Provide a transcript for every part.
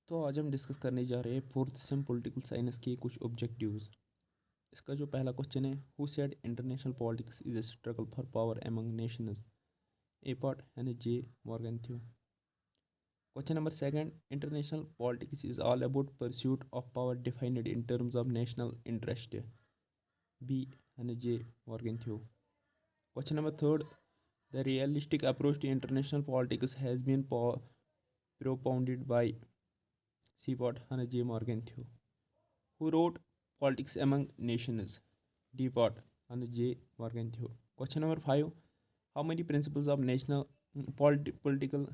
तो आज हम डिस्कस करने जा रहे हैं फोर्थ सेम पॉलिटिकल साइंस के कुछ ऑब्जेक्टिव्स। इसका जो पहला क्वेश्चन है, who said international politics is a struggle for power among nations? A part यानी J Morgenthau. Question number second, international politics is all about pursuit of power defined in terms of national interest. B यानी J Morgenthau. Question number third, the realistic approach to international politics has been propounded by C part and J Morgan Thue. Who wrote Politics Among Nations? D part and J Morgan Thue. Question number 5. How many principles of national political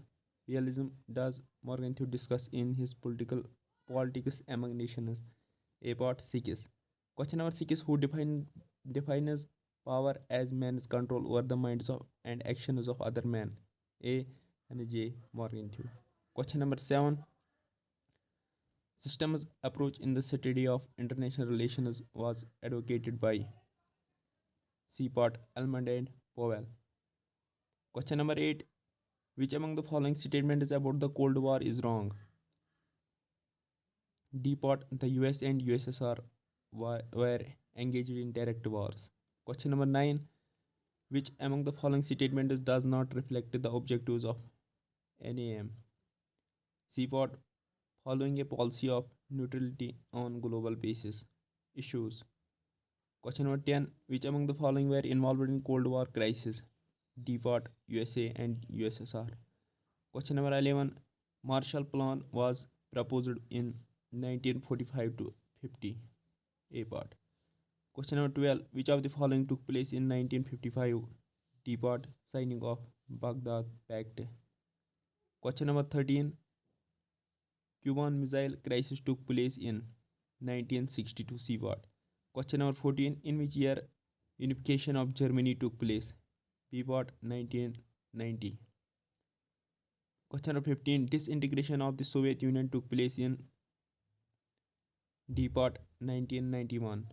realism does Morgan Thue discuss in his Politics Among Nations? A part 6. Question number 6. Who defines power as man's control over the minds of and actions of other men? A and J Morgan Thue. Question number 7. System's approach in the study of international relations was advocated by C. Part, Almond and Powell. Question number 8. Which among the following statements about the Cold War is wrong? D. Part, the US and USSR were engaged in direct wars. Question number 9. Which among the following statements does not reflect the objectives of NAM? C. Part, following a policy of neutrality on global basis issues. Question number 10. Which among the following were involved in Cold War crisis? D part, USA and USSR. Question number 11. Marshall Plan was proposed in 1945 to 50. A part. Question number 12. Which of the following took place in 1955? D part, signing of Baghdad Pact. Question number 13. Cuban Missile Crisis took place in 1962. C part. Question number 14. In which year unification of Germany took place? B part, 1990. Question number 15. Disintegration of the Soviet Union took place in D part, 1991.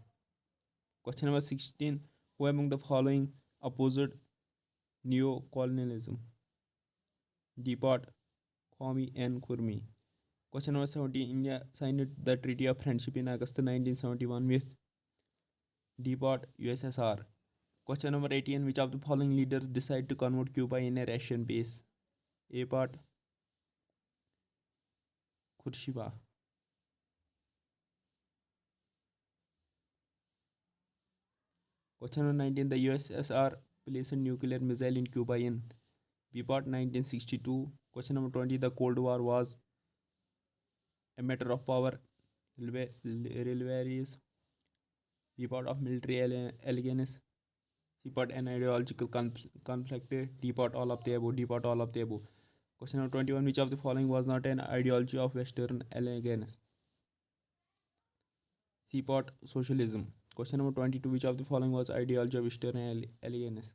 Question number 16. Who among the following opposed neo-colonialism? D part, Kwame N. Kurmi. Question number 17. India signed the Treaty of Friendship in August 1971 with D part, USSR. Question number 18. Which of the following leaders decided to convert Cuba in a Russian base? A part, Khrushchev. Question number 19. The USSR placed a nuclear missile in Cuba in B part, 1962. Question number 20. The Cold War was a matter of power, rivalries. B part, of military alliance. C part, an ideological conflict. D part, all of the above. D part, all of the above. Question number 21. Which of the following was not an ideology of Western alliance? C part, socialism. Question number 22. Which of the following was ideology of Western alliance?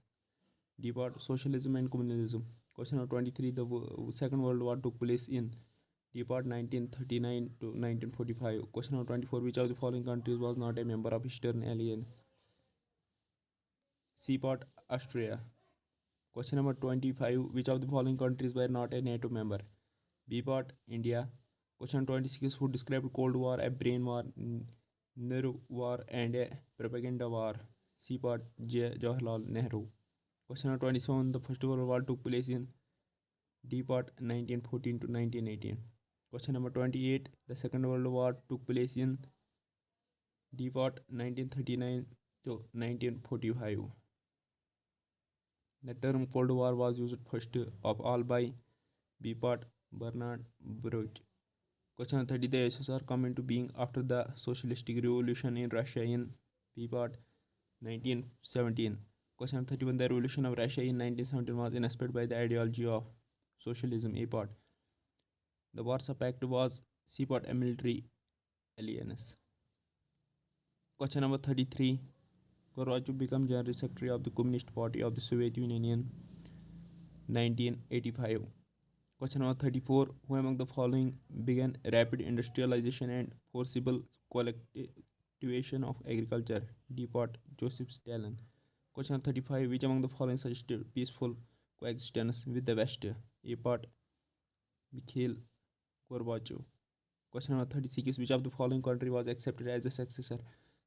D part, socialism and communism. Question number 23. The Second World War took place in D part, 1939 to 1945. Question number 24. Which of the following countries was not a member of Eastern Alliance? C part, Austria. Question number 25. Which of the following countries were not a NATO member? B part, India. Question 26. Who described Cold War, a brain war, nerve war and a propaganda war? C part, Jawaharlal Nehru. Question number 27. The First World War took place in D part, 1914 to 1918. Question number 28. The Second World War took place in D part, 1939 to 1945. The term Cold War was used first of all by B part, Bernard Baruch. Question 30. The USSR come into being after the Socialistic Revolution in Russia in B part, 1917. Question 31. The revolution of Russia in 1917 was inspired by the ideology of socialism. A part. The Warsaw Pact was C part, a military alliance. Question number 33. Gorbachev became General Secretary of the Communist Party of the Soviet Union in 1985. Question number 34. Who among the following began rapid industrialization and forcible collectivization of agriculture? D part, Joseph Stalin. Question number 35. Which among the following suggested peaceful coexistence with the West? A part, Mikhail Gorbachev. Question number 36. Which of the following country was accepted as a successor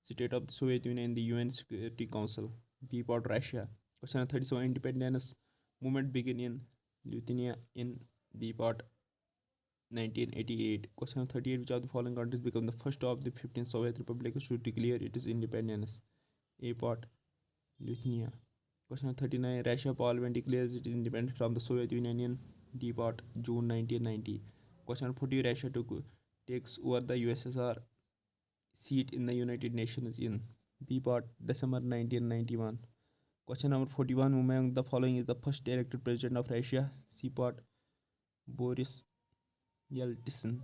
state of the Soviet Union in the UN Security Council? B. Part Russia. Question number 37. Independence movement began in Lithuania in B. Part 1988. Question number 38. Which of the following countries became the first of the 15 Soviet republics to declare its independence? A. Part Lithuania. Question number 39. Russia Parliament declares its independence from the Soviet Union in D. Part June 1990. Question number 40. Russia takes over the USSR seat in the United Nations in B. Part December 1991. Question number 41. Who among the following is the first elected president of Russia? C. Part Boris Yeltsin.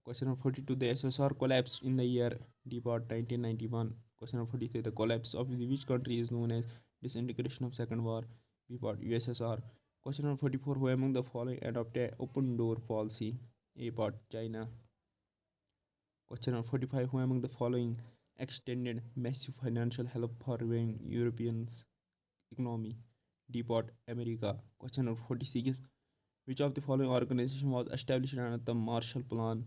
Question number 42. The SSR collapsed in the year D. Part 1991. Question number 43. The collapse of which country is known as disintegration of Second War? B. Part USSR. Question number 44. Who among the following adopted open door policy? A. Part China. Question number 45. Who among the following extended massive financial help for reviving Europeans' economy? D. Part America. Question number 46. Which of the following organization was established under the Marshall Plan?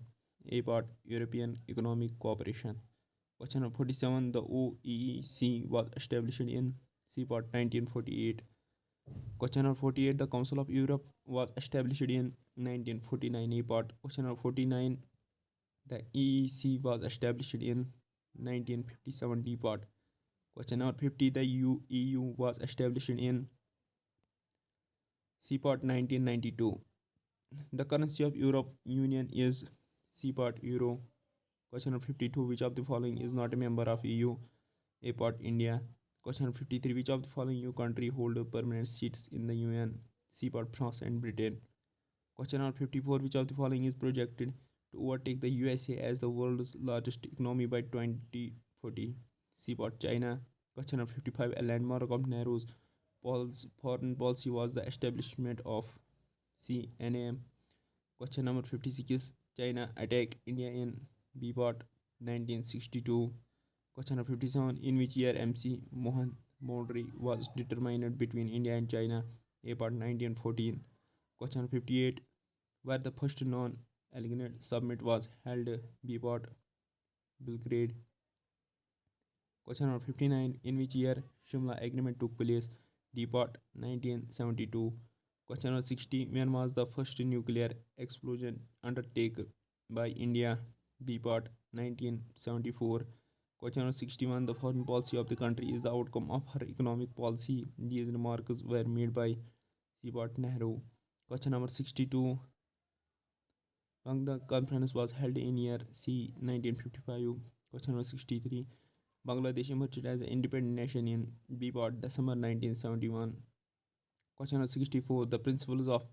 A. Part European Economic Cooperation. Question number 47. The OEEC was established in C. Part 1948. Question number 48. The Council of Europe was established in 1949. A. Part. Question number 49. The EEC was established in 1957. D. Part. Question number 50. The EU was established in C. Part 1992. The currency of Europe Union is C. Part Euro. Question number 52. Which of the following is not a member of EU? A. Part India. Question number 53. Which of the following EU country hold permanent seats in the UN? C. Part France and Britain. Question number 54. Which of the following is projected to overtake the USA as the world's largest economy by 2040? C. Part China. Question number 55. A landmark of Nehru's foreign policy was the establishment of CNAM. Question number 56. China attacked India in B. Part 1962. Question number 57. In which year MC Mohan boundary was determined between India and China? A. Part 1914. Question number 58. Where the first non-aligned summit was held? B. Part Belgrade. Question number 59. In which year Shimla Agreement took place? D. Part 1972. Question number 60. When was the first nuclear explosion undertaken by India? B. Part 1974. Question number 61. The foreign policy of the country is the outcome of her economic policy. These remarks were made by C. Part Nehru. Question number 62. When the conference was held in year C. 1955. Question number 63. Bangladesh emerged as an independent nation in B. Part December 1971. Question number 64. The principles of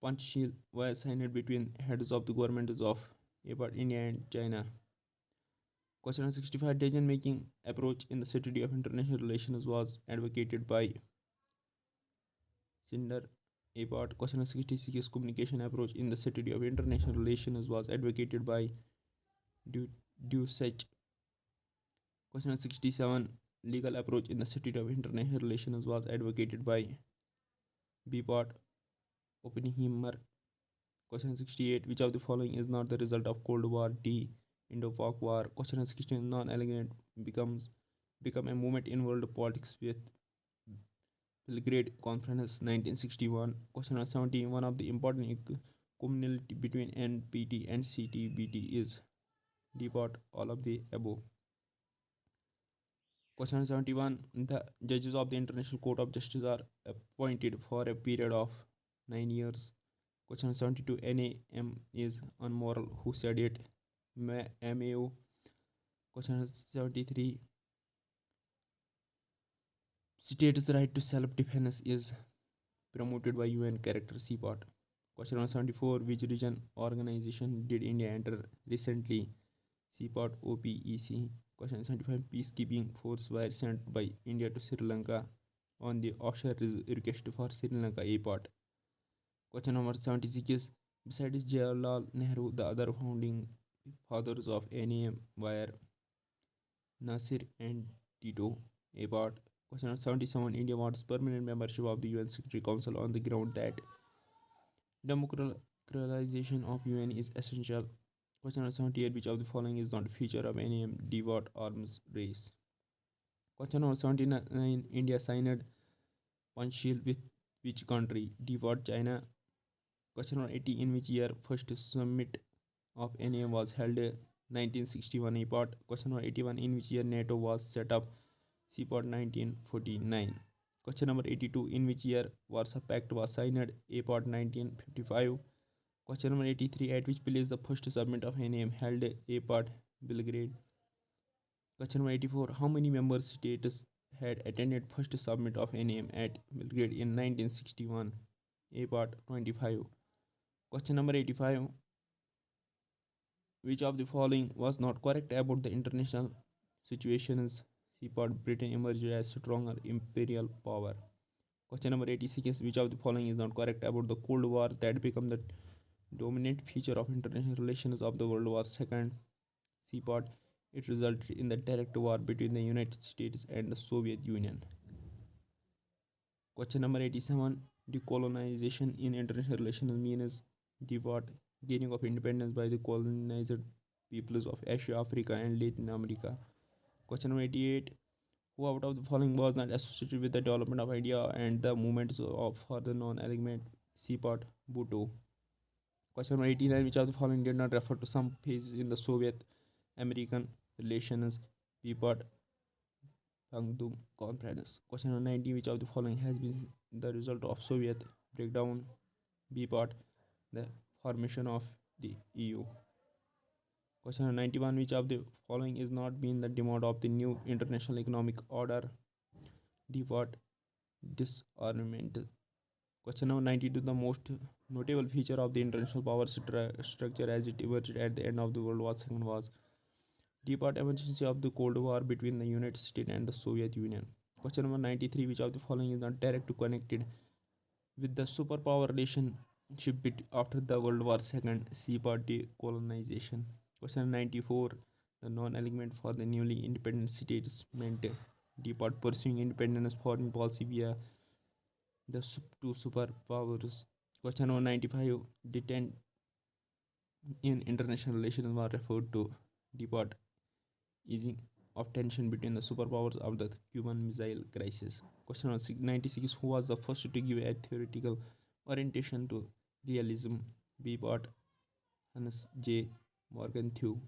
Panchshil were signed between heads of the governments of A. Part India and China. Question number 65. Decision making approach in the strategy of international relations was advocated by Cinder. A. Part. Question number 66. Communication approach in the strategy of international relations was advocated by Dusach. Question number 67. Legal approach in the strategy of international relations was advocated by B. Part. Oppenheimer. Question 68. Which of the following is not the result of Cold War? D. Indo-Pak War. Question 16. Non-aligned become a movement in world politics with Belgrade Conference 1961. Question 17. One of the important commonality between NPT and CTBT is D. Part. All of the above. Question 71. The judges of the International Court of Justice are appointed for a period of 9 years. Question 72. NAM is unmoral. Who said it? MAO. Question 73. States' right to self-defense is promoted by UN character. C. Part. Question 74. Which region organization did India enter recently? C. Part. OPEC. Question 75. Peacekeeping force were sent by India to Sri Lanka on the offshore request for Sri Lanka. A. Part. Question number 76. Besides Jawaharlal Nehru, the other founding fathers of NAM were Nasir and Tito. A. Part. Question number 77. India wants permanent membership of the UN Security Council on the ground that Criminalization of UN is essential. Question number 78. Which of the following is not a feature of any devout arms race? Question number 79. India signed Punchil with which country? Devout China. Question number 80. In which year first summit of NAM was held? 1961 EPOT. Question number 81. In which year NATO was set up? CPOT 1949. Question number 82. In which year Warsaw Pact was signed? APOT 1955. Question number 83. At which place the first summit of NAM held? APOT Belgrade. Question number 84. How many member states had attended first summit of NAM at Belgrade in 1961? APOT 25. Question number 85. Which of the following was not correct about the international situations? CPOT Britain emerged as stronger imperial power. Question number 86. Which of the following is not correct about the Cold War that became the dominant feature of international relations of the World War II? CPOT. It resulted in the direct war between the United States and the Soviet Union. Question number 87. Decolonization in international relations means the what? Gaining of independence by the colonized peoples of Asia, Africa, and Latin America. Question number 88. Who out of the following was not associated with the development of idea and the movements of for the non-alignment? CPOT Bhutto. Question number 89. Which of the following did not refer to some phases in the Soviet American relations? CPOT Bandung Conference. Question number 90. Which of the following has been the result of Soviet breakdown? BPOT the formation of the EU. Question number 91. Which of the following is not been the demand of the new international economic order? DPOT disarmament. Question number 92. The most notable feature of the international power structure as it emerged at the end of the World War II was DPOT emergency of the Cold War between the United States and the Soviet Union. Question number 93. Which of the following is not directly connected with the superpower relationship after the World War II? CPOT decolonization. Question 94. The non-alignment for the newly independent states meant DPOT pursuing independence foreign policy via the two superpowers. Question number 95. The 10 in international relations were referred to DPOT easing of tension between the superpowers of the Cuban Missile Crisis. Question number 96. Who was the first to give a theoretical orientation to realism? BPOT Hannes J. Morgenthau.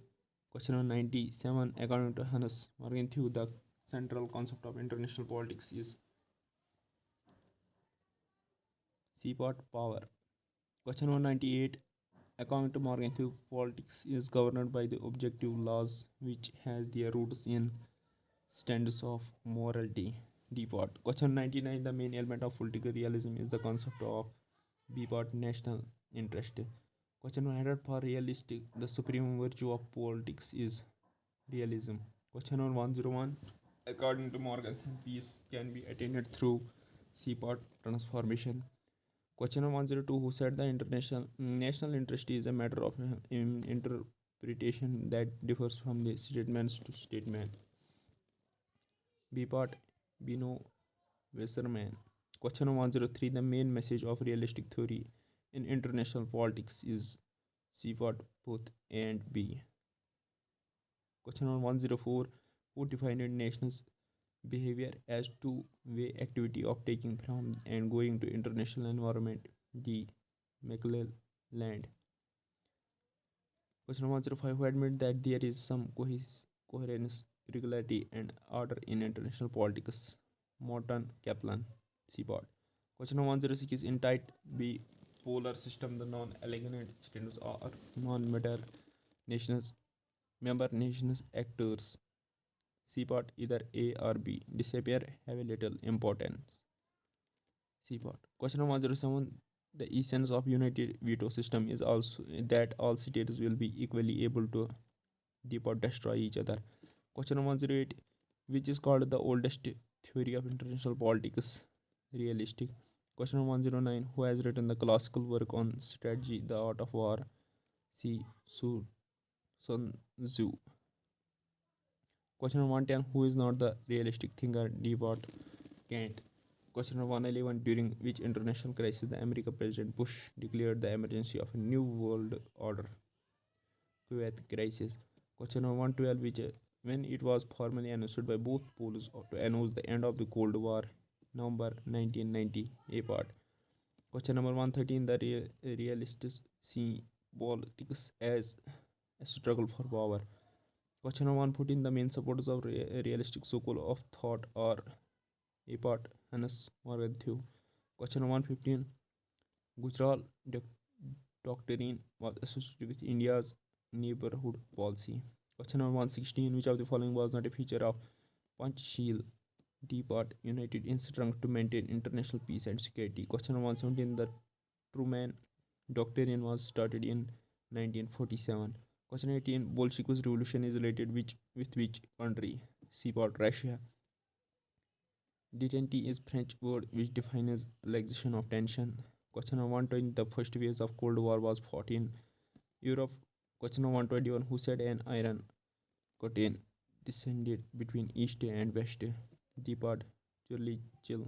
Question number 97. According to Hannes Morgenthau, the central concept of international politics is CPOT power. Question number 98. According to Morgenthau, politics is governed by the objective laws which has their roots in standards of morality. Default. Question 99. The main element of political realism is the concept of BPOT national interest. Question 100. For realistic, the supreme virtue of politics is realism. Question 101. According to Morgan, peace can be attained through CPOT transformation. Question 102. Who said the international national interest is a matter of interpretation that differs from the statements to statement? BPOT Bino Wasserman. Question 103. The main message of realistic theory in international politics is CPOT both A and B. Question 104. Who defined nations' behavior as two-way activity of taking from and going to international environment? D. McClelland. Question 105. Who admit that there is some coherence, regularity, and order in international politics? Morton Kaplan. CPOT. Question 106 is in tight bipolar system, the non-aligned states are non-matter nations, member nations actors. CPOT either A or B. Disappear, have a little importance. CPOT. Question 107. The essence of united veto system is also that all states will be equally able to deport destroy each other. Question 108. Which is called the oldest theory of international politics? Realistic. Question 109. Who has written the classical work on strategy, the art of war? C. Sun Tzu. Question 110. Who is not the realistic thinker? D. Kant. Question number 111. During which international crisis the American President Bush declared the emergency of a new world order? Kuwait crisis. Question number 112. When it was formally announced by both poles to announce the end of the Cold War, November 1990. A part. Question number 113. The realists see politics as a struggle for power. Question number 114. The main supporters of realistic school of thought are A part. Hannes Morgenthau. Question number 115. Gujarat doctrine was associated with India's neighborhood policy. Question number 116. Which of the following was not a feature of Panchsheel? D part. United in strength to maintain international peace and security. Question number 117. The Truman Doctrine was started in 1947. Question 18. Bolshevik revolution is related with which country? C part. Russia. Detente is French word which defines relaxation of tension. Question number 120. The first phase of Cold War was fought in Europe. Question number 121. Who said an iron curtain descended between East and West? D part. Churchill.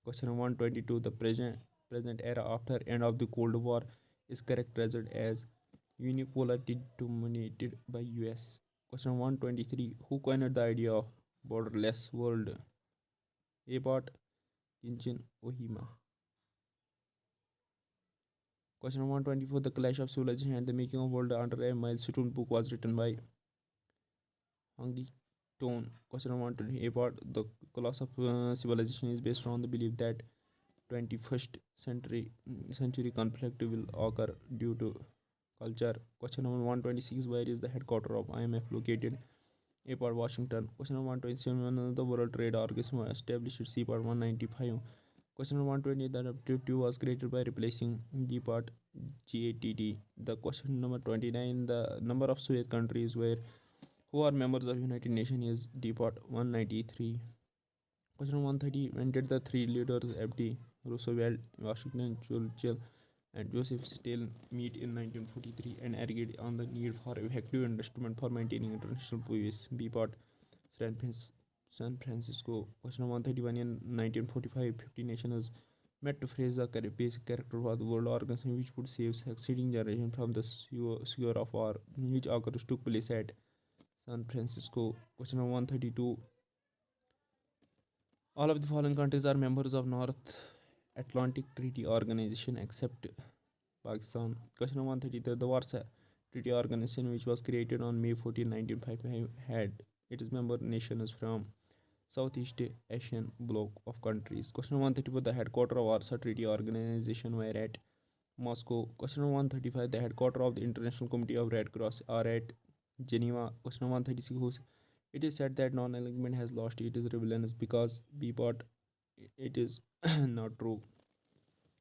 Question number 122. The present era after end of the Cold War is characterized as unipolarity dominated by US. Question 123. Who coined the idea of borderless world? A part. Kinchin Ohima. Question 124. The Clash of Civilization and the Making of World under a Milestone book was written by Hangi Tone. Question 120. A part. The collapse of civilization is based on the belief that 21st century conflict will occur due to culture. Question number 126. Where is the headquarters of IMF located? A part. Washington. Question number 127. When the World Trade Organization was established? C part. 195. Question number 120. The adaptive was created by replacing D part. GATT. The question number 29. The number of Soviet countries who are members of United Nations is D part. 193. Question number 130. When did the three leaders FD, Roosevelt, Washington, Churchill, and Joseph Stalin meet in 1943 and agreed on the need for effective instrument for maintaining international peace? B part. San Francisco. Question 131. In 1945, 50 nations met to phrase the basic character for the world organization which would save succeeding generations from the scourge of war, which occurs took place at San Francisco. Question 132. All of the following countries are members of North Atlantic Treaty Organization except Pakistan. Question 133. The Warsaw Treaty Organization, which was created on May 14, 1955, had its member nations from Southeast Asian bloc of countries. Question 134. The headquarters of Warsaw Treaty Organization were at Moscow. Question 135. The headquarters of the International Committee of Red Cross are at Geneva. Question 136. It is said that non-alignment has lost its relevance because B part. It is not true.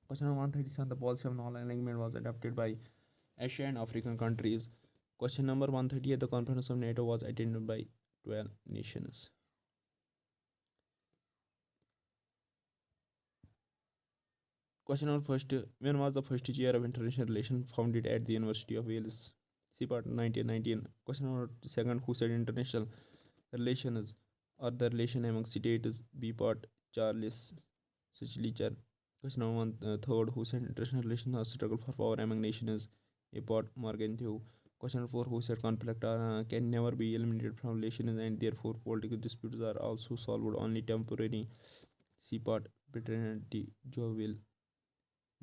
Question 137. The policy of non-alignment was adopted by Asia and African countries. Question number 138. The conference of NATO was attended by 12 nations. Question number first. When was the first chair of international relations founded at the University of Wales? C part. 1919. Question number second. Who said international relations are the relation among states? B part. Charles Schleicher. Question number third. Who said international relations are struggle for power among nations? A part. Morgenthau. Question number 4. Who said conflict can never be eliminated from relations and therefore political disputes are also solved only temporarily? C part. Bertrand de Jouville.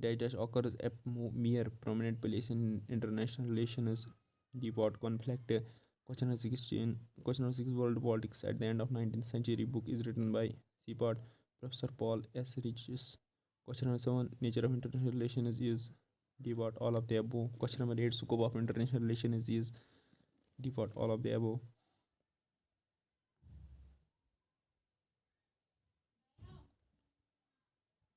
Dash occurs at mere prominent place in international relations. D part. Conflict. Question number 16. Question number 6. World politics at the end of 19th century book is written by C part. Professor Paul S. Riches. Question number 7. Nature of international relations is D part. All of the above. Question number 8. Scope of international relations is D part. All of the above.